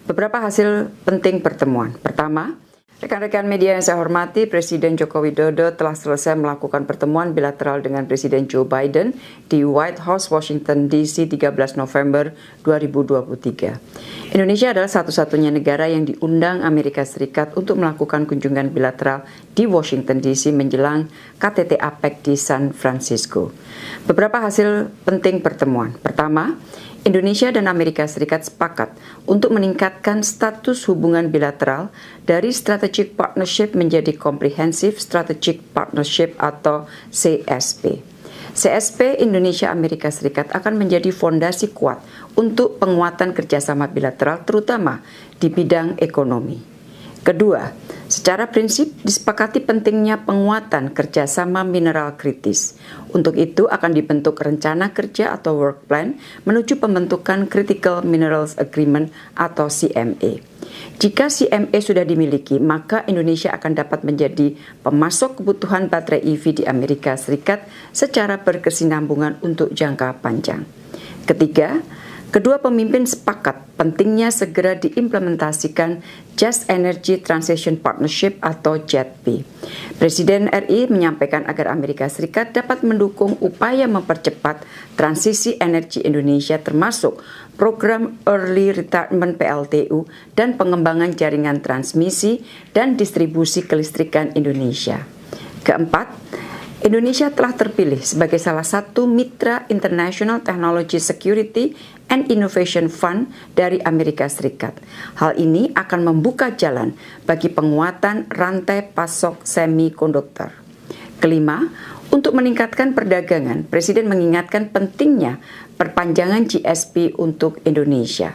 Beberapa hasil penting pertemuan. Pertama, rekan-rekan media yang saya hormati, Presiden Joko Widodo telah selesai melakukan pertemuan bilateral dengan Presiden Joe Biden di White House, Washington DC 13 November 2023. Indonesia adalah satu-satunya negara yang diundang Amerika Serikat untuk melakukan kunjungan bilateral di Washington DC menjelang KTT APEC di San Francisco. Beberapa hasil penting pertemuan. Pertama, Indonesia dan Amerika Serikat sepakat untuk meningkatkan status hubungan bilateral dari Strategic Partnership menjadi Comprehensive Strategic Partnership atau CSP. CSP Indonesia-Amerika Serikat akan menjadi fondasi kuat untuk penguatan kerjasama bilateral terutama di bidang ekonomi. Kedua, secara prinsip disepakati pentingnya penguatan kerjasama mineral kritis. Untuk itu akan dibentuk rencana kerja atau work plan menuju pembentukan Critical Minerals Agreement atau CMA. Jika CMA sudah dimiliki, maka Indonesia akan dapat menjadi pemasok kebutuhan baterai EV di Amerika Serikat secara berkesinambungan untuk jangka panjang. Ketiga, kedua pemimpin sepakat pentingnya segera diimplementasikan Just Energy Transition Partnership atau JETP. Presiden RI menyampaikan agar Amerika Serikat dapat mendukung upaya mempercepat transisi energi Indonesia termasuk program Early Retirement PLTU dan pengembangan jaringan transmisi dan distribusi kelistrikan Indonesia. Keempat, Indonesia telah terpilih sebagai salah satu mitra International Technology Security and Innovation Fund dari Amerika Serikat. Hal ini akan membuka jalan bagi penguatan rantai pasok semikonduktor. Kelima, untuk meningkatkan perdagangan, Presiden mengingatkan pentingnya perpanjangan GSP untuk Indonesia.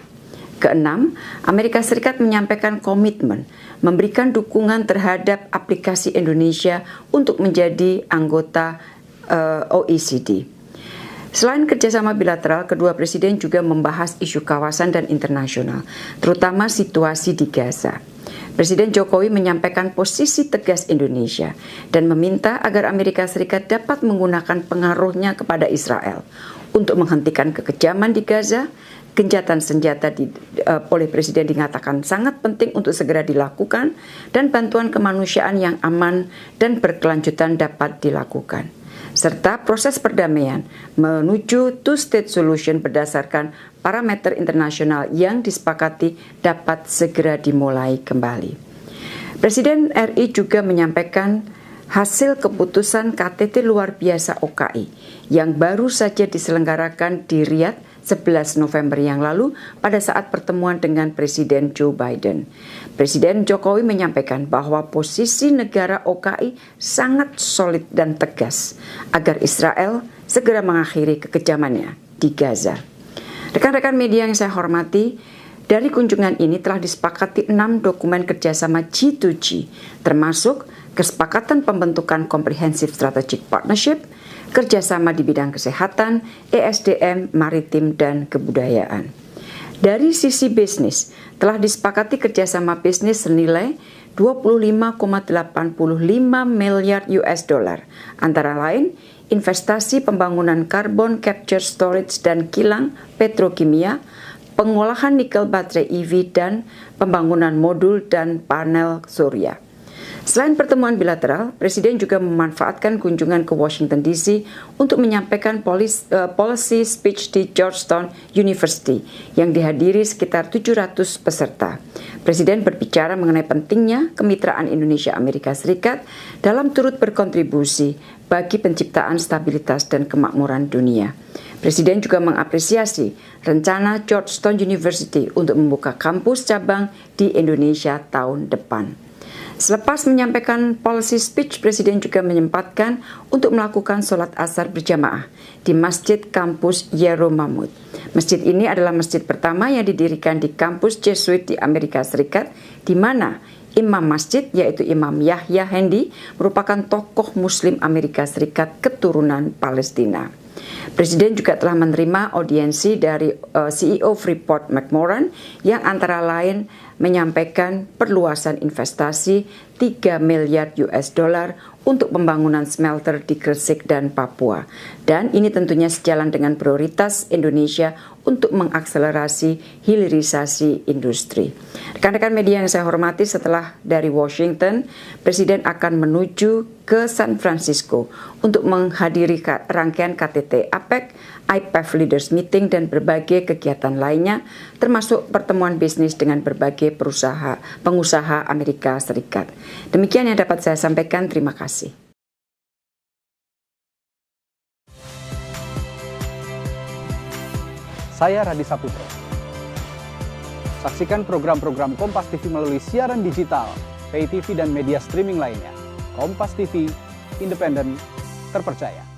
Keenam, Amerika Serikat menyampaikan komitmen memberikan dukungan terhadap aplikasi Indonesia untuk menjadi anggota OECD. Selain kerjasama bilateral, kedua presiden juga membahas isu kawasan dan internasional, terutama situasi di Gaza. Presiden Jokowi menyampaikan posisi tegas Indonesia dan meminta agar Amerika Serikat dapat menggunakan pengaruhnya kepada Israel untuk menghentikan kekejaman di Gaza. Gencatan senjata oleh Presiden dinyatakan sangat penting untuk segera dilakukan dan bantuan kemanusiaan yang aman dan berkelanjutan dapat dilakukan. Serta proses perdamaian menuju two-state solution berdasarkan parameter internasional yang disepakati dapat segera dimulai kembali. Presiden RI juga menyampaikan hasil keputusan KTT luar biasa OKI yang baru saja diselenggarakan di Riyadh 11 November yang lalu pada saat pertemuan dengan Presiden Joe Biden. Presiden Jokowi menyampaikan bahwa posisi negara OKI sangat solid dan tegas agar Israel segera mengakhiri kekejamannya di Gaza. Rekan-rekan media yang saya hormati, dari kunjungan ini telah disepakati 6 dokumen kerjasama G2G, termasuk kesepakatan pembentukan Comprehensive Strategic Partnership, kerjasama di bidang kesehatan, ESDM, maritim, dan kebudayaan. Dari sisi bisnis, telah disepakati kerjasama bisnis senilai 25,85 miliar US dollar, antara lain investasi pembangunan carbon capture storage dan kilang petrokimia, pengolahan nikel baterai EV, dan pembangunan modul dan panel surya. Selain pertemuan bilateral, Presiden juga memanfaatkan kunjungan ke Washington DC untuk menyampaikan policy speech di Georgetown University yang dihadiri sekitar 700 peserta. Presiden berbicara mengenai pentingnya kemitraan Indonesia-Amerika Serikat dalam turut berkontribusi bagi penciptaan stabilitas dan kemakmuran dunia. Presiden juga mengapresiasi rencana Georgetown University untuk membuka kampus cabang di Indonesia tahun depan. Selepas menyampaikan policy speech, Presiden juga menyempatkan untuk melakukan sholat asar berjamaah di Masjid Kampus Yeromamut. Masjid ini adalah masjid pertama yang didirikan di kampus Jesuit di Amerika Serikat, di mana imam masjid yaitu Imam Yahya Hendi merupakan tokoh Muslim Amerika Serikat keturunan Palestina. Presiden juga telah menerima audiensi dari CEO Freeport McMoran yang antara lain menyampaikan perluasan investasi 3 miliar US dollar untuk pembangunan smelter di Gresik dan Papua. Dan ini tentunya sejalan dengan prioritas Indonesia untuk mengakselerasi hilirisasi industri. Rekan-rekan media yang saya hormati, setelah dari Washington, Presiden akan menuju ke San Francisco untuk menghadiri rangkaian KTT APEC, IPEF Leaders Meeting, dan berbagai kegiatan lainnya, termasuk pertemuan bisnis dengan berbagai pengusaha Amerika Serikat. Demikian yang dapat saya sampaikan. Terima kasih. Saya Radi Saputro. Saksikan program-program Kompas TV melalui siaran digital, pay TV dan media streaming lainnya. Kompas TV, independen, terpercaya.